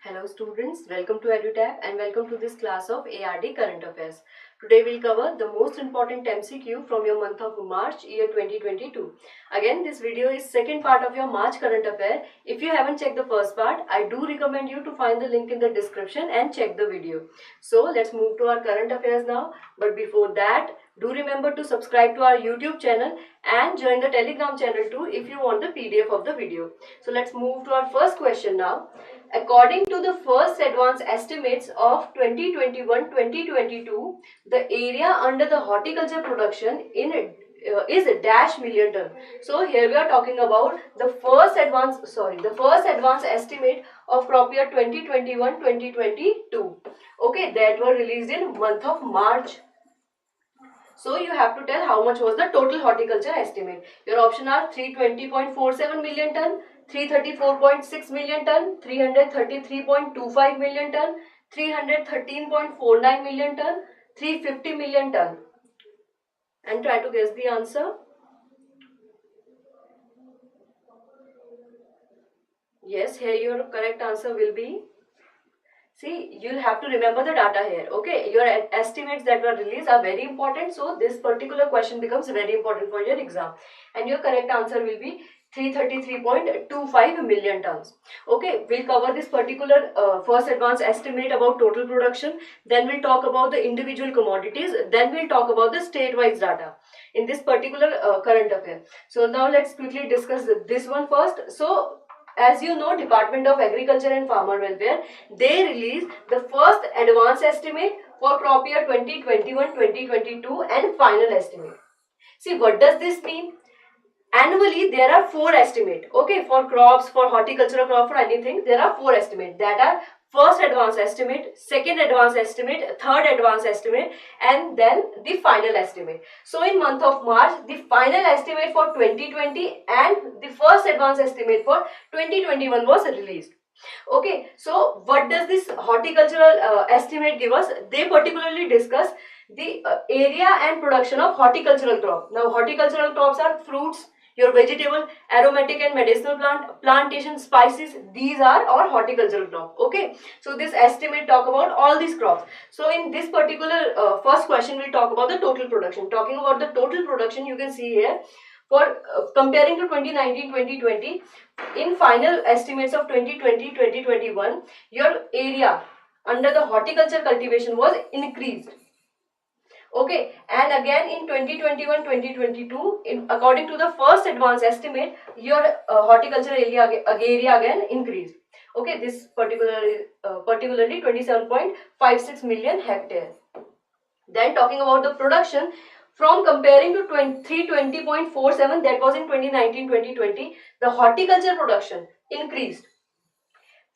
Hello students, welcome to EduTap and welcome to this class of ARD Current Affairs. Today we'll cover the most important MCQ from your month of March year 2022. Again, this video is second part of your March current affair. If you haven't checked the first part, I do recommend you to find the link in the description and check the video. So let's move to our current affairs now. But before that, do remember to subscribe to our YouTube channel and join the Telegram channel too if you want the PDF of the video. So let's move to our first question now. According to the first advance estimates of 2021-2022, the area under the horticulture production is a dash million ton. So here we are talking about the first advance estimate of crop year 2021-2022. Okay, that were released in month of March. So you have to tell how much was the total horticulture estimate. Your option are 320.47 million ton, 334.6 million ton, 333.25 million ton, 313.49 million ton, 350 million ton. And try to guess the answer. Yes, here your correct answer will be. See, you'll have to remember the data here, okay? Your estimates that were released are very important. So, this particular question becomes very important for your exam. And your correct answer will be 333.25 million tons. Okay, we'll cover this particular first advance estimate about total production. Then we'll talk about the individual commodities. Then we'll talk about the state-wise data in this particular current affair. So, now let's quickly discuss this one first. So, as you know, Department of Agriculture and Farmer Welfare, they released the first advance estimate for crop year 2021-2022 and final estimate. See, what does this mean? Annually, there are 4 estimates. Okay, for crops, for horticultural crop, for anything, there are 4 estimates. That are first advance estimate, second advance estimate, third advance estimate, and then the final estimate. So in month of March, the final estimate for 2020 and the first advance estimate for 2021 was released. Okay, so what does this horticultural estimate give us? They particularly discuss the area and production of horticultural crop. Now horticultural crops are fruits, your vegetable, aromatic and medicinal plantation, spices, these are all horticultural crop. Okay, so this estimate talk about all these crops. So in this particular first question, we'll talk about the total production. Talking about the total production, you can see here for comparing to 2019-2020, in final estimates of 2020-2021, your area under the horticulture cultivation was increased. Okay, and again in 2021-2022, according to the first advance estimate, your horticultural area again increased. Okay, this particularly 27.56 million hectares. Then talking about the production, from comparing to 320.47 that was in 2019-2020, the horticulture production increased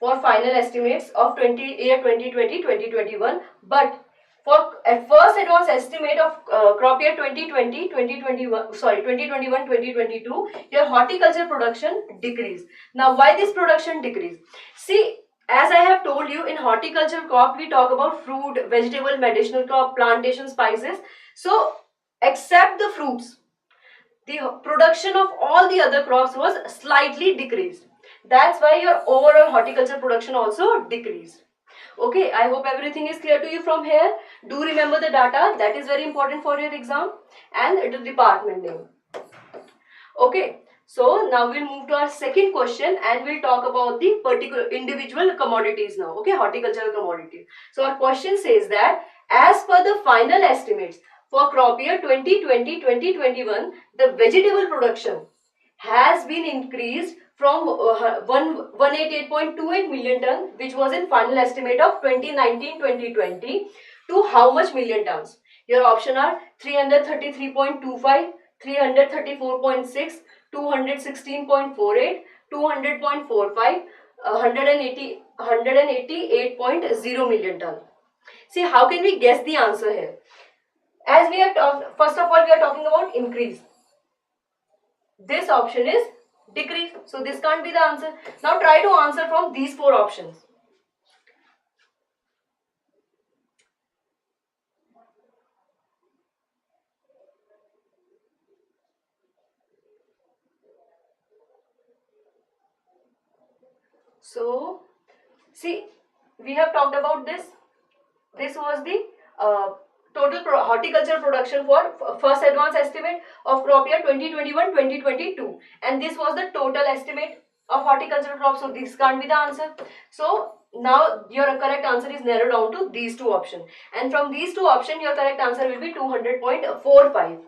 for final estimates of year 2020-2021, but for first advance estimate of crop year 2021-2022, your horticulture production decreased. Now, why this production decreased? See, as I have told you, in horticulture crop, we talk about fruit, vegetable, medicinal crop, plantation, spices. So, except the fruits, the production of all the other crops was slightly decreased. That's why your overall horticulture production also decreased. Okay, I hope everything is clear to you from here. Do remember the data, that is very important for your exam, and the department name. Okay, so now we'll move to our second question and we'll talk about the particular individual commodities now. Okay, horticultural commodities. So our question says that as per the final estimates for crop year 2020-2021, the vegetable production has been increased from 188.28 million ton, which was in final estimate of 2019-2020, to how much million tons? Your option are 333.25, 334.6, 216.48, 200.45, 188.0 million ton. See, how can we guess the answer here? As we have talked, first of all, we are talking about increase. This option is decrease. So this can't be the answer. Now try to answer from these 4 options. So, see, we have talked about this. This was the total horticulture production for first advance estimate of crop year 2021-2022, and this was the total estimate of horticultural crops. So this can't be the answer. So now your correct answer is narrowed down to these two options, and from these two options your correct answer will be 200.45.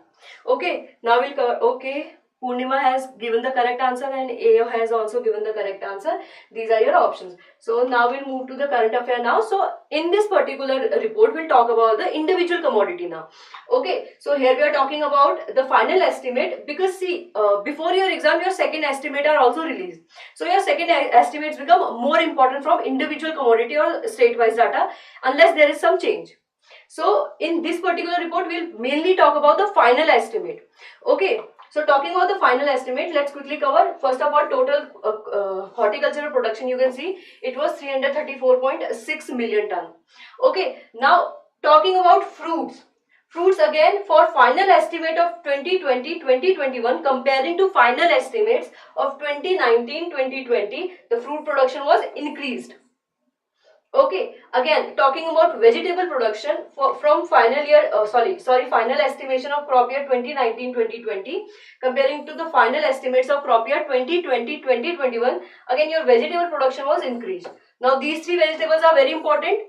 Okay, now we'll cover. Okay, Purnima has given the correct answer and AO has also given the correct answer. These are your options. So now we'll move to the current affair now. So in this particular report, we'll talk about the individual commodity now. Okay, so here we are talking about the final estimate, because see, before your exam, your second estimate are also released. So your second estimates become more important from individual commodity or state-wise data unless there is some change. So in this particular report, we'll mainly talk about the final estimate. Okay. So talking about the final estimate, let's quickly cover. First of all, total horticultural production, you can see it was 334.6 million ton. Okay, now talking about fruits. Fruits again, for final estimate of 2020-2021 comparing to final estimates of 2019-2020, the fruit production was increased. Okay, again talking about vegetable production from final year, final estimation of crop year 2019-2020 comparing to the final estimates of crop year 2020-2021, again your vegetable production was increased. Now these three vegetables are very important.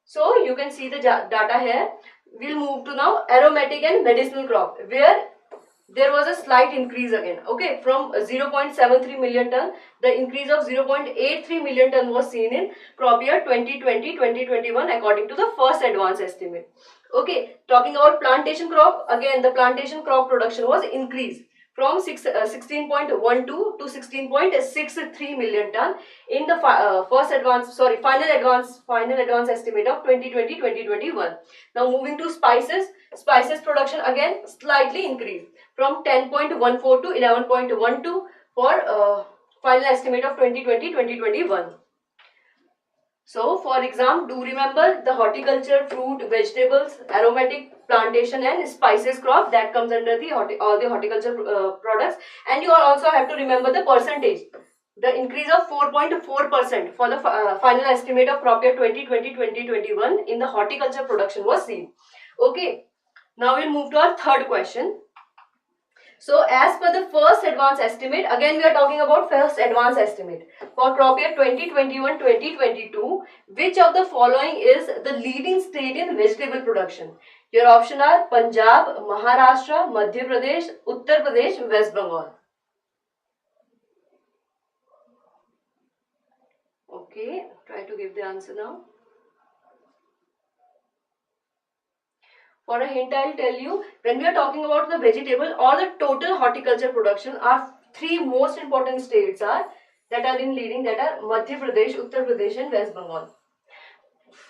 So you can see the data here. We'll move to now aromatic and medicinal crop, where there was a slight increase again. Okay, from 0.73 million ton, the increase of 0.83 million ton was seen in crop year 2020-2021 according to the first advance estimate. Okay, talking about plantation crop, again the plantation crop production was increased from 16.12 to 16.63 million ton in the final advance estimate of 2020-2021. Now moving to spices production, again slightly increased from 10.14 to 11.12 for final estimate of 2020-2021. So for exam, do remember the horticulture, fruit, vegetables, aromatic, plantation and spices crop, that comes under the all the horticulture products. And you also have to remember the percentage. The increase of 4.4% for the final estimate of crop year 2020-2021 in the horticulture production was seen. Okay, now we'll move to our third question. So as per the first advance estimate, again we are talking about first advance estimate for crop year 2021-2022, which of the following is the leading state in vegetable production? Your option are Punjab, Maharashtra, Madhya Pradesh, Uttar Pradesh, West Bengal. Okay, try to give the answer now. For a hint, I'll tell you, when we are talking about the vegetable or the total horticulture production, our three most important states are that are in leading, that are Madhya Pradesh, Uttar Pradesh and West Bengal.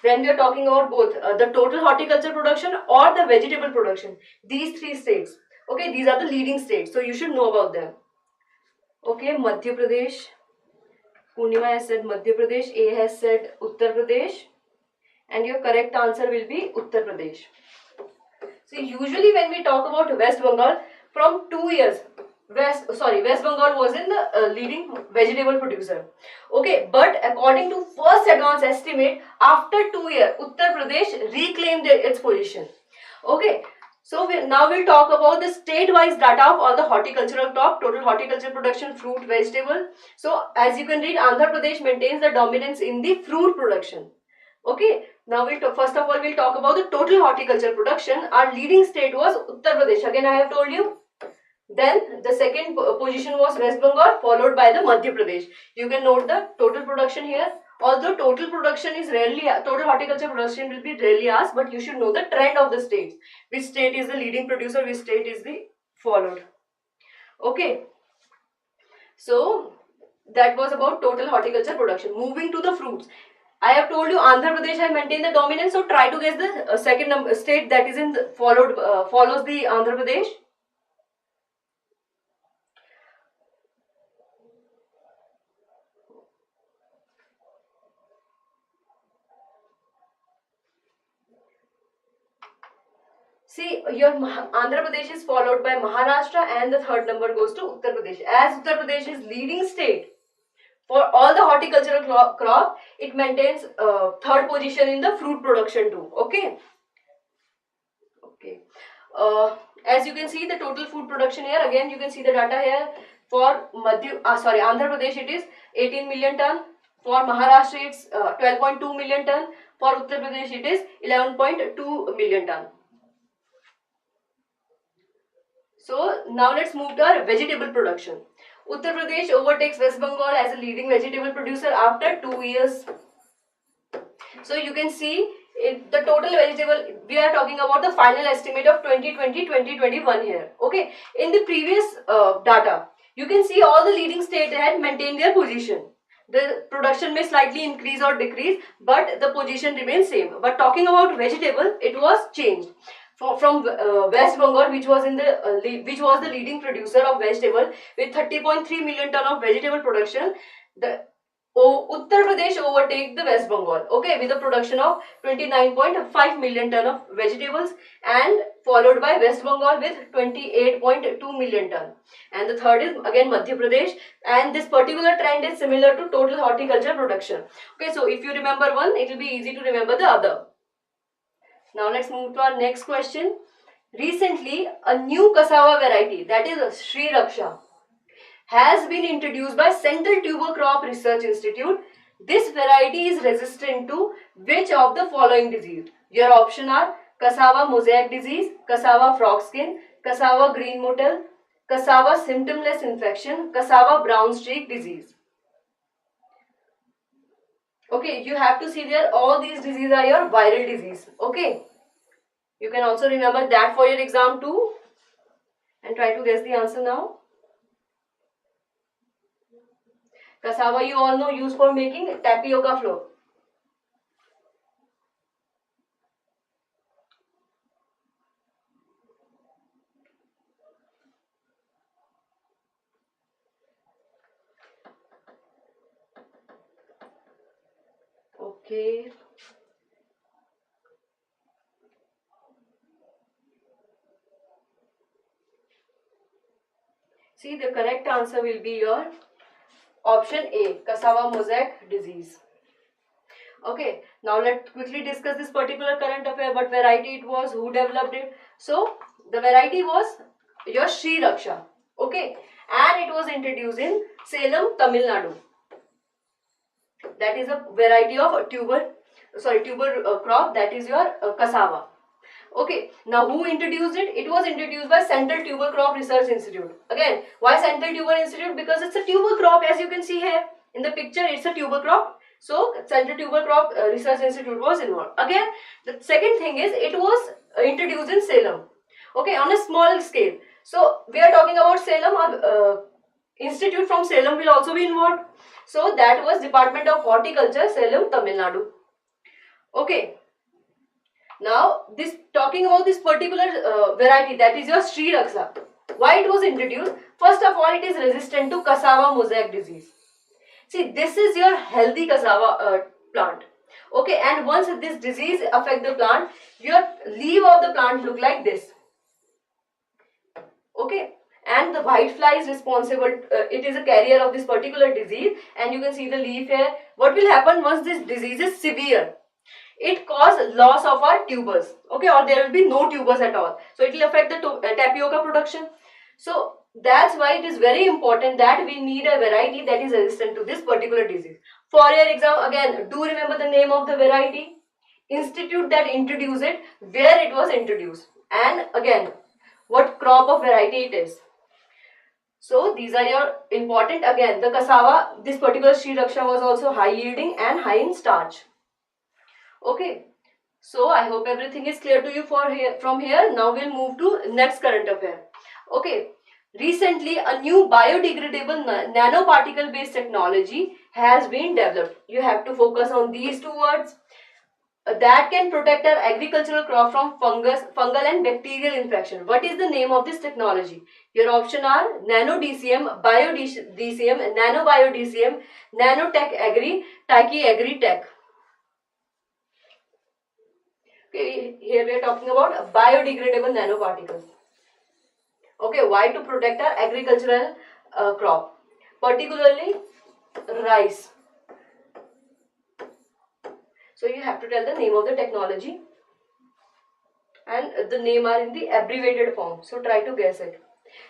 When we are talking about both the total horticulture production or the vegetable production, these three states, okay, these are the leading states, so you should know about them. Okay, Madhya Pradesh, Purnima has said Madhya Pradesh, A has said Uttar Pradesh, and your correct answer will be Uttar Pradesh. So usually when we talk about West Bengal, from 2 years, West Bengal was in the leading vegetable producer. Okay, but according to first advance estimate, after 2 years, Uttar Pradesh reclaimed its position. Okay, so now we'll talk about the state-wise data of all the horticultural crop, total horticulture production, fruit, vegetable. So as you can read, Andhra Pradesh maintains the dominance in the fruit production. Okay, now first of all we'll talk about the total horticulture production. Our leading state was Uttar Pradesh. Again, I have told you. Then the second position was West Bengal, followed by the Madhya Pradesh. You can note the total production here. Although total production is rarely, total horticulture production will be rarely asked, but you should know the trend of the states. Which state is the leading producer, which state is the followed. Okay. So that was about total horticulture production. Moving to the fruits. I have told you Andhra Pradesh has maintained the dominance, so try to guess the second state that is in the follows the Andhra Pradesh. See, your Andhra Pradesh is followed by Maharashtra and the third number goes to Uttar Pradesh. As Uttar Pradesh is leading state For all the horticultural crop, it maintains third position in the fruit production too. Okay. Okay. As you can see the total food production here, again you can see the data here. For Andhra Pradesh it is 18 million ton. For Maharashtra it's 12.2 million ton. For Uttar Pradesh it is 11.2 million ton. So now let's move to our vegetable production. Uttar Pradesh overtakes West Bengal as a leading vegetable producer after 2 years. So you can see the total vegetable, we are talking about the final estimate of 2020-2021 here. Okay, in the previous data, you can see all the leading states had maintained their position. The production may slightly increase or decrease, but the position remains same. But talking about vegetable, it was changed from West Bengal, which was the leading producer of vegetable with 30.3 million ton of vegetable production. Uttar Pradesh overtake the West Bengal, okay, with a production of 29.5 million ton of vegetables, and followed by West Bengal with 28.2 million ton. And the third is again Madhya Pradesh, and this particular trend is similar to total horticulture production. Okay, so if you remember one, it will be easy to remember the other. Now let's move to our next question. Recently, a new cassava variety, that is Sri Raksha, has been introduced by Central Tuber Crop Research Institute. This variety is resistant to which of the following disease? Your option are cassava mosaic disease, cassava frog skin, cassava green mottle, cassava symptomless infection, cassava brown streak disease. Okay, you have to see there all these diseases are your viral disease. Okay, you can also remember that for your exam too, and try to guess the answer now. Cassava you all know used for making tapioca flour. Okay. See, the correct answer will be your option A, cassava mosaic disease. Okay, now let's quickly discuss this particular current affair, what variety it was, who developed it. So, the variety was your Sri Raksha. Okay, and it was introduced in Salem, Tamil Nadu. That is a variety of tuber crop, that is your cassava. Okay, now who introduced it? It was introduced by Central Tuber Crop Research Institute. Again, why Central Tuber Institute? Because it's a tuber crop, as you can see here in the picture, it's a tuber crop. So, Central Tuber Crop Research Institute was involved. Again, the second thing is it was introduced in Salem. Okay, on a small scale. So, we are talking about Salem. Institute from Salem will also be involved. So, that was Department of Horticulture, Salem, Tamil Nadu. Okay. Now, talking about this particular variety, that is your Sri Raksha. Why it was introduced? First of all, it is resistant to cassava mosaic disease. See, this is your healthy cassava plant. Okay, and once this disease affect the plant, your leaf of the plant look like this. Okay, and the white fly is responsible. It is a carrier of this particular disease, and you can see the leaf here. What will happen once this disease is severe? It causes loss of our tubers, okay, or there will be no tubers at all. So it will affect the tapioca production. So that's why it is very important that we need a variety that is resistant to this particular disease. For your exam, again, do remember the name of the variety, institute that introduced it, where it was introduced, and again, what crop of variety it is. So these are your important. Again, the cassava, this particular Sri Raksha was also high yielding and high in starch. Okay, so I hope everything is clear to you from here. Now we'll move to next current affair. Okay, recently a new biodegradable nanoparticle based technology has been developed. You have to focus on these two words. That can protect our agricultural crop from fungal and bacterial infection. What is the name of this technology? Your option are Nano DCM, Bio DCM, Nano Bio DCM, Nanotech Agri, Taki Agri Tech. Okay, here we are talking about biodegradable nanoparticles. Okay, why? To protect our agricultural crop. Particularly, rice. So you have to tell the name of the technology, and the name are in the abbreviated form. So try to guess it.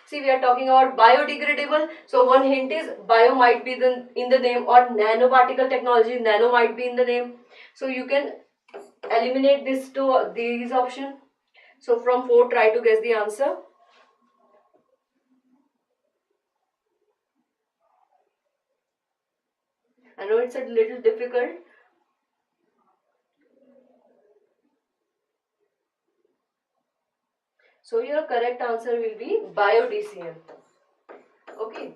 See, we are talking about biodegradable. So one hint is bio might be in the name, or nanoparticle technology, nano might be in the name. So you can eliminate these options. So from 4, try to guess the answer. I know it's a little difficult. So your correct answer will be BioDCM. Okay.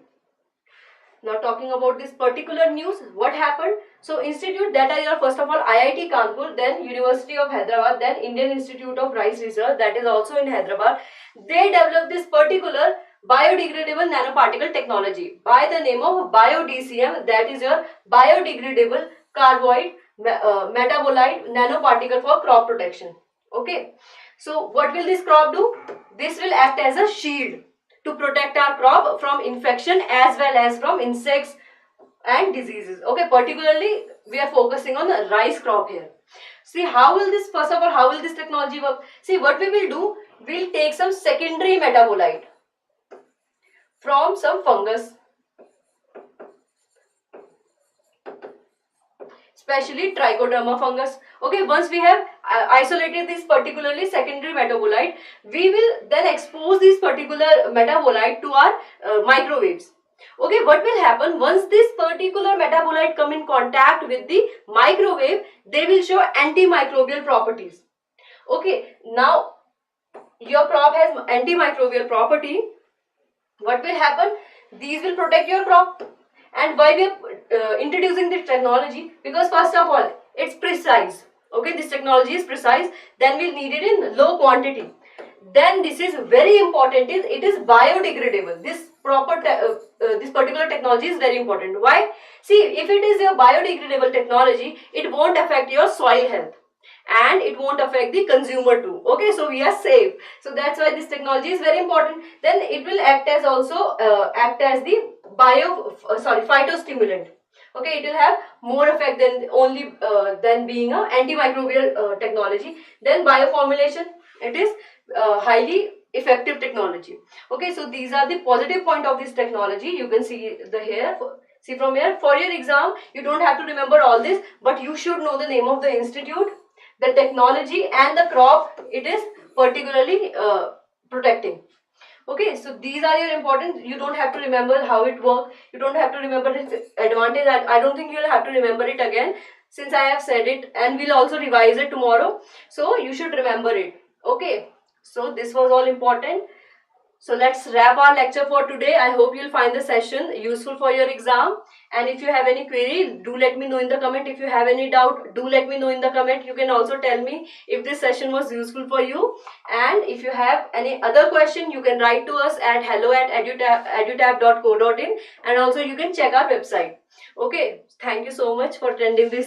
Now talking about this particular news, what happened? So institute that are your, first of all, IIT Kanpur, then University of Hyderabad, then Indian Institute of Rice Research, that is also in Hyderabad. They developed this particular biodegradable nanoparticle technology by the name of BioDCM, that is your biodegradable carboid metabolite nanoparticle for crop protection. Okay. So what will this crop do? This will act as a shield to protect our crop from infection as well as from insects and diseases. Okay, particularly we are focusing on the rice crop here. See, how will this, first of all, how will this technology work? See, what we will do, we'll take some secondary metabolite from some fungus, especially trichoderma fungus. Okay, once we have isolated this particularly secondary metabolite, we will then expose this particular metabolite to our microwaves. Okay, what will happen once this particular metabolite come in contact with the microwave? They will show antimicrobial properties. Okay, now your crop has antimicrobial property. What will happen? These will protect your crop. And why we are introducing this technology? Because first of all, it's precise. Okay, this technology is precise. Then we'll need it in low quantity. Then this is very important, is it is biodegradable. This particular technology is very important. Why? See, if it is a biodegradable technology, it won't affect your soil health, and it won't affect the consumer too. Okay, so we are safe. So that's why this technology is very important. Then it will act as also the phytostimulant. Okay, it will have more effect than being a antimicrobial technology. Then bioformulation, it is highly effective technology. Okay, so these are the positive point of this technology. You can see see from here. For your exam, you don't have to remember all this, but you should know the name of the institute, the technology, and the crop it is particularly protecting. Okay, so these are your important. You don't have to remember how it works. You don't have to remember its advantage. I don't think you'll have to remember it again, since I have said it, and we'll also revise it tomorrow. So you should remember it. Okay, so this was all important. So let's wrap our lecture for today. I hope you'll find the session useful for your exam. And if you have any query, do let me know in the comment. If you have any doubt, do let me know in the comment. You can also tell me if this session was useful for you. And if you have any other question, you can write to us at hello@edutap.co.in, and also you can check our website. Okay, thank you so much for attending this